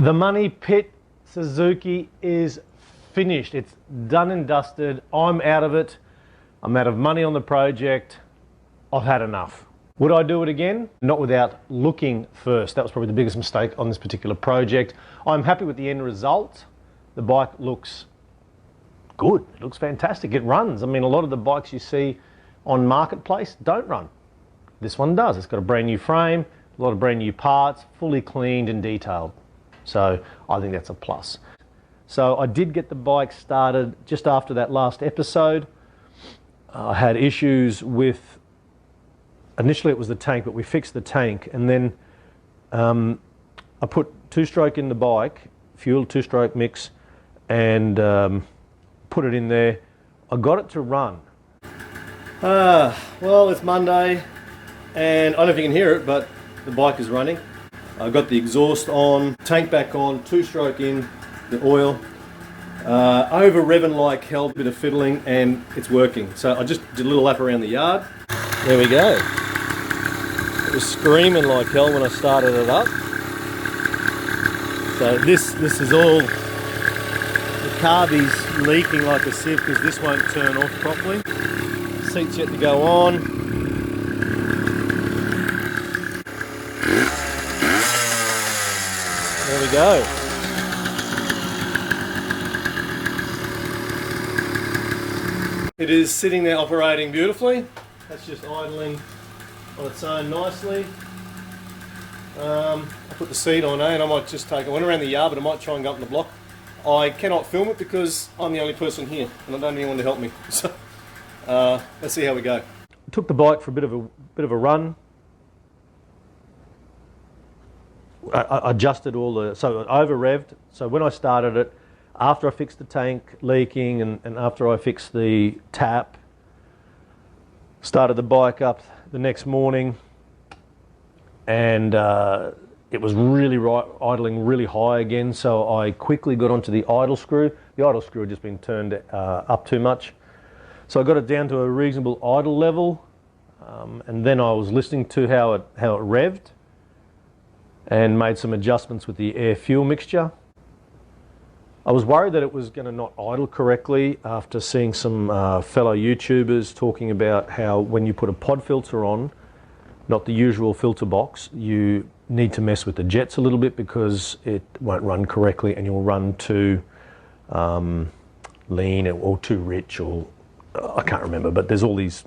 The Money Pit Suzuki is finished. It's done and dusted. I'm out of it. I'm out of money on the project. I've had enough. Would I do it again? Not without looking first. That was probably the biggest mistake on this particular project. I'm happy with the end result. The bike looks good. It looks fantastic. It runs. I mean, a lot of the bikes you see on Marketplace don't run. This one does. It's got a brand new frame, a lot of brand new parts, fully cleaned and detailed. So I think that's a plus. So I did get the bike started just after that last episode. I had issues with, initially it was the tank, but we fixed the tank, and then I put two-stroke in the bike, fuel two-stroke mix, and put it in there. I got it to run. Well, it's Monday, and I don't know if you can hear it, but the bike is running. I got the exhaust on, tank back on, two-stroke in, the oil. Over revving like hell, bit of fiddling, and it's working. So I just did a little lap around the yard. There we go. It was screaming like hell when I started it up. So this is all, the carby's leaking like a sieve because this won't turn off properly. Seat's yet to go on. There we go. It is sitting there operating beautifully. That's just idling on its own nicely. I put the seat on, and I might just take it. I went around the yard, but I might try and go up the block. I cannot film it because I'm the only person here, and I don't have anyone to help me. So let's see how we go. Took the bike for a bit of a run. I adjusted all the, so it over revved. So when I started it, after I fixed the tank leaking and after I fixed the tap, started the bike up the next morning, and it was really idling really high again. So I quickly got onto the idle screw. The idle screw had just been turned up too much. So I got it down to a reasonable idle level, and then I was listening to how it revved, and made some adjustments with the air-fuel mixture. I was worried that it was going to not idle correctly after seeing some fellow YouTubers talking about how when you put a pod filter on, not the usual filter box, you need to mess with the jets a little bit because it won't run correctly and you'll run too lean or too rich, or I can't remember, but there's all these.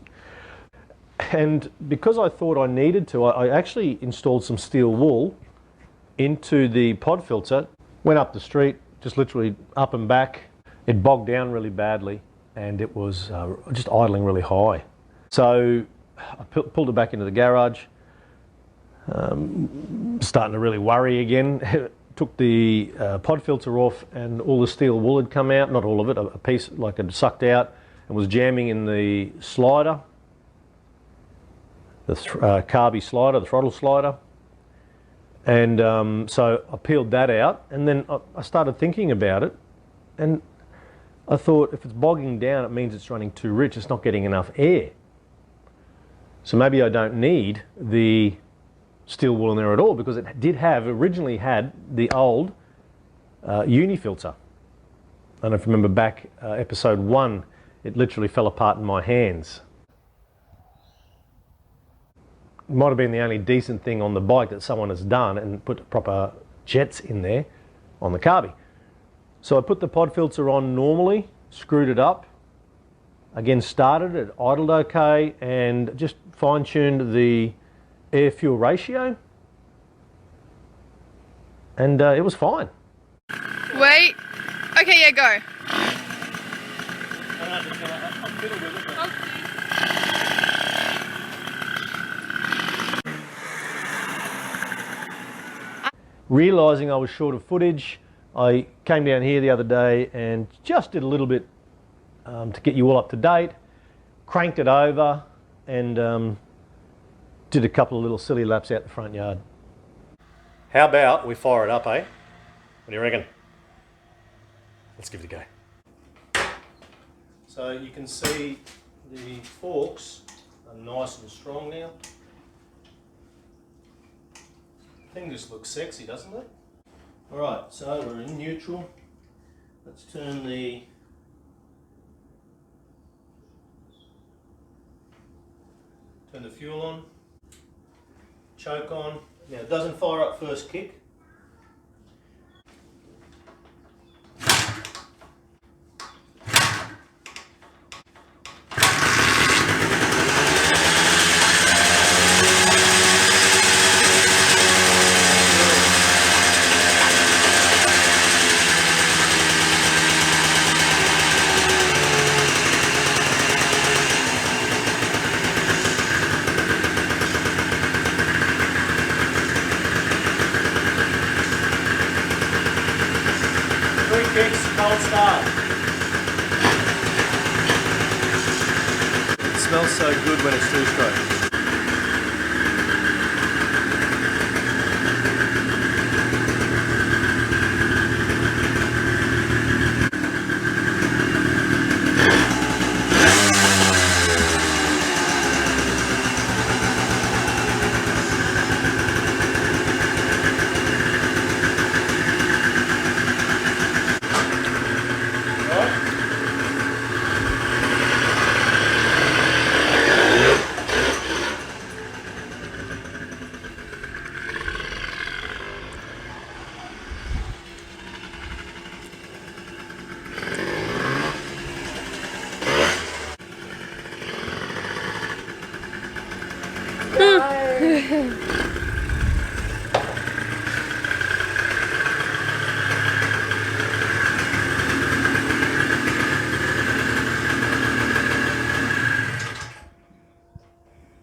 And because I thought I needed to, I actually installed some steel wool into the pod filter, went up the street, just literally up and back. It bogged down really badly and it was just idling really high. So I pulled it back into the garage, starting to really worry again. Took the pod filter off and all the steel wool had come out, not all of it, a piece like it sucked out and was jamming in the slider, the carby slider, the throttle slider. And so I peeled that out, and then I started thinking about it, and I thought if it's bogging down, it means it's running too rich, it's not getting enough air. So maybe I don't need the steel wool in there at all, because it originally had the old uni filter. I don't know if you remember back episode 1, it literally fell apart in my hands. Might have been the only decent thing on the bike that someone has done and put proper jets in there on the carby. So I put the pod filter on normally, screwed it up, again started it, idled okay, and just fine-tuned the air-fuel ratio, and it was fine. Wait. Okay, yeah, go. Realising I was short of footage, I came down here the other day and just did a little bit to get you all up to date, cranked it over and did a couple of little silly laps out the front yard. How about we fire it up, eh? What do you reckon? Let's give it a go. So you can see the forks are nice and strong now. Thing just looks sexy, doesn't it? Alright, so we're in neutral. Let's turn the fuel on, choke on. Now it doesn't fire up first kick. Cold start. It smells so good when it's two-stroke.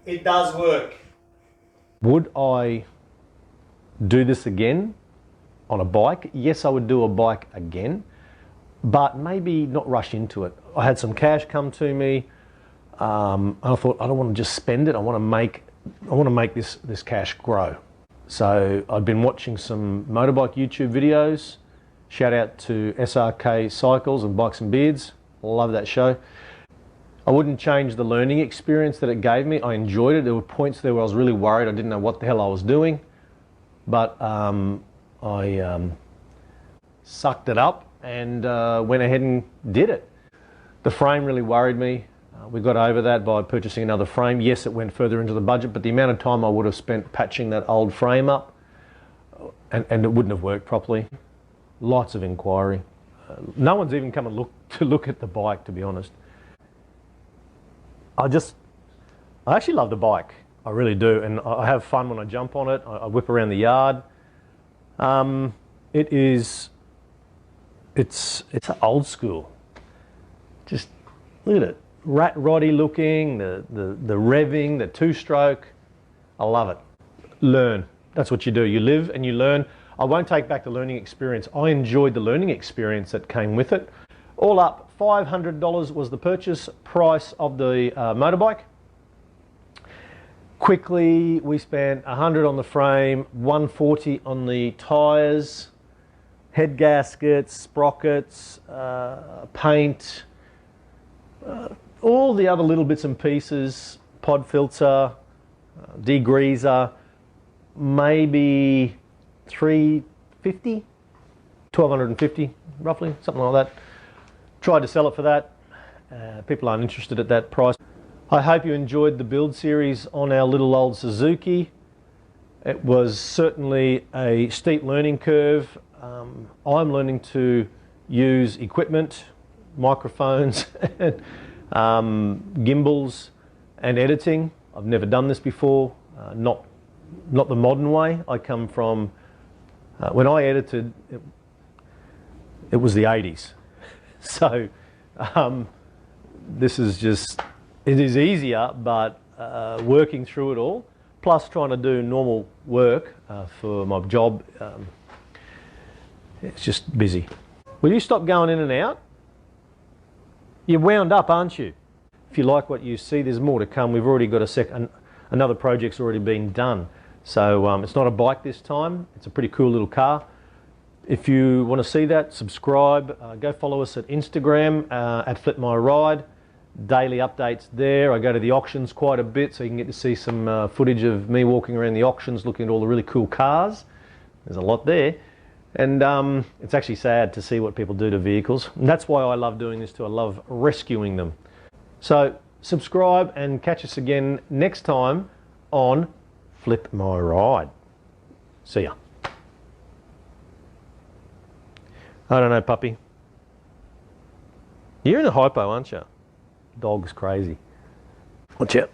It does work. Would I do this again on a bike? Yes, I would do a bike again, but maybe not rush into it. I had some cash come to me, and I thought I don't want to just spend it. I want to make this cash grow. So I'd been watching some motorbike YouTube videos. Shout out to SRK Cycles and Bikes and Beards. Love that show. I wouldn't change the learning experience that it gave me. I enjoyed it. There were points there where I was really worried. I didn't know what the hell I was doing. But I sucked it up and went ahead and did it. The frame really worried me. We got over that by purchasing another frame. Yes, it went further into the budget, but the amount of time I would have spent patching that old frame up and it wouldn't have worked properly. Lots of inquiry. No one's even come and look at the bike, to be honest. I actually love the bike. I really do, and I have fun when I jump on it. I whip around the yard. It's old school. Just look at it, rat roddy looking. The revving, the two-stroke. I love it. Learn. That's what you do. You live and you learn. I won't take back the learning experience. I enjoyed the learning experience that came with it. All up, $500 was the purchase price of the motorbike. Quickly, we spent $100 on the frame, $140 on the tyres, head gaskets, sprockets, paint, all the other little bits and pieces, pod filter, degreaser, maybe $350, $1,250 roughly, something like that. Tried to sell it for that. People aren't interested at that price. I hope you enjoyed the build series on our little old Suzuki. It was certainly a steep learning curve. I'm learning to use equipment, microphones, gimbals and editing. I've never done this before, not the modern way. I come from, when I edited, it was the 80s. So this is just, it is easier, but working through it all, plus trying to do normal work for my job, it's just busy. Will you stop going in and out? You're wound up, aren't you? If you like what you see, there's more to come. We've already got another project's already been done. So it's not a bike this time. It's a pretty cool little car. If you want to see that, subscribe. Go follow us at Instagram at Flip My Ride. Daily updates there. I go to the auctions quite a bit, so you can get to see some footage of me walking around the auctions looking at all the really cool cars. There's a lot there. And it's actually sad to see what people do to vehicles. And that's why I love doing this too. I love rescuing them. So subscribe and catch us again next time on Flip My Ride. See ya. I don't know, puppy. You're in a hypo, aren't you? Dog's crazy. Watch out.